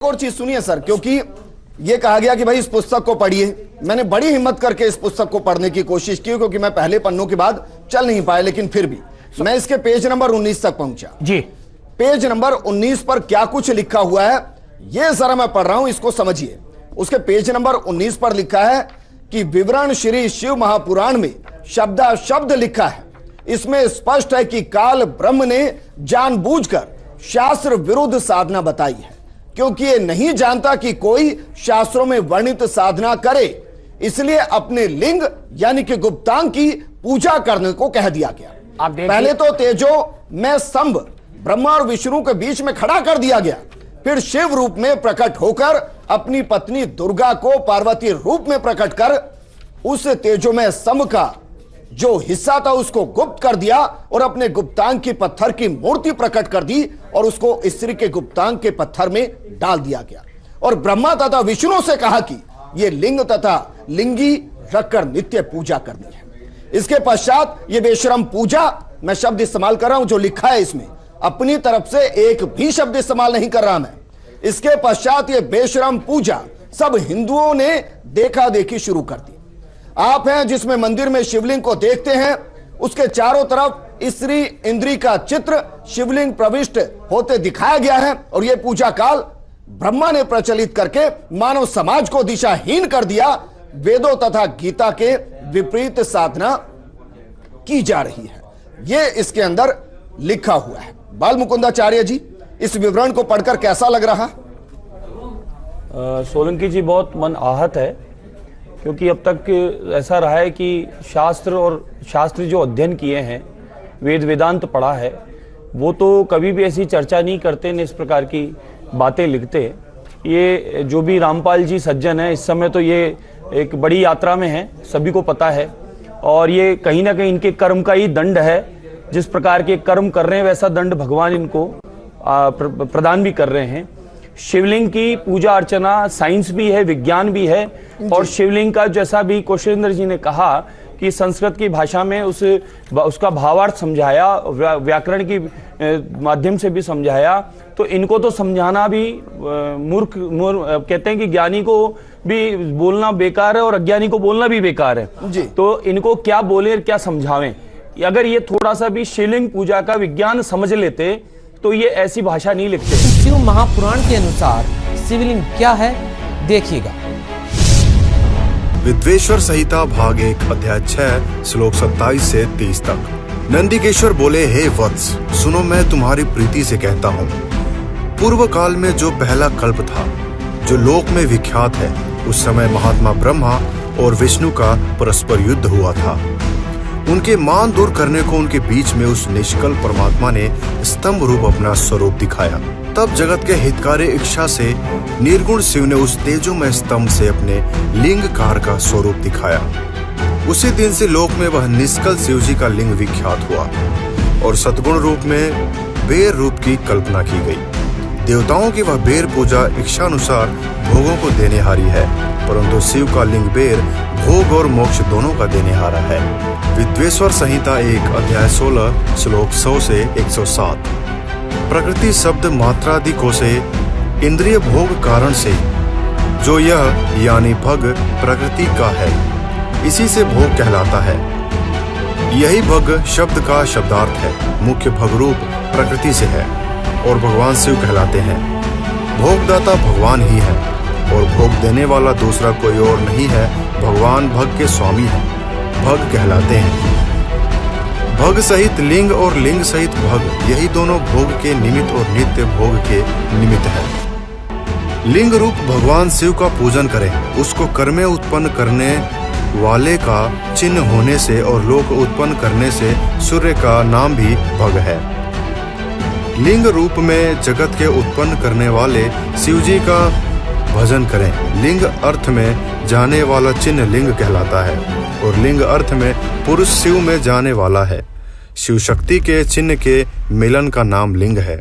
और चीज सुनिए सर, क्योंकि ये कहा गया कि भाई इस पुस्तक को पढ़िए। मैंने बड़ी हिम्मत करके इस पुस्तक को पढ़ने की कोशिश की, क्योंकि मैं पहले पन्नों के बाद चल नहीं पाया, लेकिन फिर भी मैं इसके पेज नंबर 19 तक पहुंचा जी। पेज नंबर 19 पर क्या कुछ लिखा हुआ है ये जरा मैं पढ़ रहा हूं, इसको समझिए। उसके पेज नंबर 19 पर लिखा है कि विवरण श्री शिव महापुराण में शब्दाशब्द लिखा है। इसमें स्पष्ट है कि काल ब्रह्म ने जानबूझकर शास्त्र विरुद्ध साधना बताई है, क्योंकि ये नहीं जानता कि कोई शास्त्रों में वर्णित साधना करे, इसलिए अपने लिंग यानी कि गुप्तांग की पूजा करने को कह दिया गया। पहले तो तेजो में स्तंभ ब्रह्मा और विष्णु के बीच में खड़ा कर दिया गया, फिर शिव रूप में प्रकट होकर अपनी पत्नी दुर्गा को पार्वती रूप में प्रकट कर उस तेजोमय स्तंभ का जो हिस्सा था उसको गुप्त कर दिया और अपने गुप्तांग की पत्थर की मूर्ति प्रकट कर दी और उसको स्त्री के गुप्तांग के पत्थर में डाल दिया गया। और ब्रह्मा तथा विष्णु से कहा कि यह लिंग तथा लिंगी रखकर नित्य पूजा करनी है। इसके पश्चात यह बेशरम पूजा, मैं शब्द इस्तेमाल कर रहा हूं जो लिखा है इसमें, अपनी तरफ से एक भी शब्द इस्तेमाल नहीं कर रहा मैं। इसके पश्चात यह बेशरम पूजा सब हिंदुओं ने देखा देखी शुरू कर दी। आप हैं जिसमें मंदिर में शिवलिंग को देखते हैं, उसके चारों तरफ स्त्री इंद्री का चित्र शिवलिंग प्रविष्ट होते दिखाया गया है, और यह पूजा काल ब्रह्मा ने प्रचलित करके मानव समाज को दिशाहीन कर दिया। वेदों तथा गीता के विपरीत साधना की जा रही है, यह इसके अंदर लिखा हुआ है। बाल मुकुंदाचार्य जी, इस विवरण को पढ़कर कैसा लग रहा? सोलंकी जी, बहुत मन आहत है, क्योंकि अब तक ऐसा रहा है कि शास्त्र जो अध्ययन किए हैं, वेद वेदांत पढ़ा है, वो तो कभी भी ऐसी चर्चा नहीं करते न इस प्रकार की बातें लिखते। ये जो भी रामपाल जी सज्जन है, इस समय तो ये एक बड़ी यात्रा में है, सभी को पता है, और ये कहीं ना कहीं इनके कर्म का ही दंड है। जिस प्रकार के कर्म कर रहे हैं वैसा दंड भगवान इनको प्रदान भी कर रहे हैं। शिवलिंग की पूजा अर्चना साइंस भी है, विज्ञान भी है, और शिवलिंग का जैसा भी कौशलेंद्र जी ने कहा कि संस्कृत की भाषा में उसका भावार्थ समझाया, व्याकरण की माध्यम से भी समझाया, तो इनको तो समझाना भी मूर्ख कहते हैं कि ज्ञानी को भी बोलना बेकार है और अज्ञानी को बोलना भी बेकार है जी। तो इनको क्या बोले, क्या समझावें? अगर ये थोड़ा सा भी शिवलिंग पूजा का विज्ञान समझ लेते तो ये ऐसी भाषा नहीं लिखते। शिव महापुराण के अनुसार शिवलिंग क्या है, देखिएगा। विद्वेश्वर संहिता भाग 1 अध्याय 6 श्लोक 27 से 30 तक। नंदिकेश्वर बोले, हे वत्स, सुनो मैं तुम्हारी प्रीति से कहता हूँ। पूर्व काल में जो पहला कल्प था, जो लोक में विख्यात है, उस समय महात्मा ब्रह्मा और विष्णु का परस्पर युद्ध हुआ था। उनके मान दूर करने को उनके बीच में उस निष्कल परमात्मा ने स्तंभ रूप अपना स्वरूप दिखाया। तब जगत के हितकारी इच्छा से निर्गुण शिव ने उस तेजोमय स्तंभ से अपने लिंगकार का स्वरूप दिखाया। उसी दिन से लोक में वह निष्कल शिव जी का लिंग विख्यात हुआ और सद्गुण रूप में बेर रूप की कल्पना की गई। देवताओं की वह बेर पूजा इच्छानुसार भोगों को देने हारी है, परंतु शिव का लिंग बेर भोग और मोक्ष दोनों का देने हारा है। विद्वेश्वर संहिता 1 अध्याय 16 श्लोक 100 से 107। प्रकृति शब्द मात्रादिकों से इंद्रिय भोग कारण से जो यह यानी भग प्रकृति का है, इसी से भोग कहलाता है। यही भग शब्द का शब्दार्थ है। मुख्य भग रूप प्रकृति से है और भगवान शिव कहलाते हैं। भोगदाता भगवान ही है और भोग देने वाला दूसरा कोई और नहीं है, भगवान भग के स्वामी है, भग कहलाते हैं। भग सहित लिंग और लिंग सहित भग, यही दोनों भोग के निमित्त और नित्य भोग के निमित्त है। लिंग रूप भगवान शिव का पूजन करें, उसको कर्मे उत्पन्न करने वाले का चिन्ह होने से और लोक उत्पन्न करने से सूर्य का नाम भी भग है। लिंग रूप में जगत के उत्पन्न करने वाले शिव जी का भजन करें। लिंग अर्थ में जाने वाला चिन्ह लिंग कहलाता है और लिंग अर्थ में पुरुष शिव में जाने वाला है। शिव शक्ति के चिन्ह के मिलन का नाम लिंग है।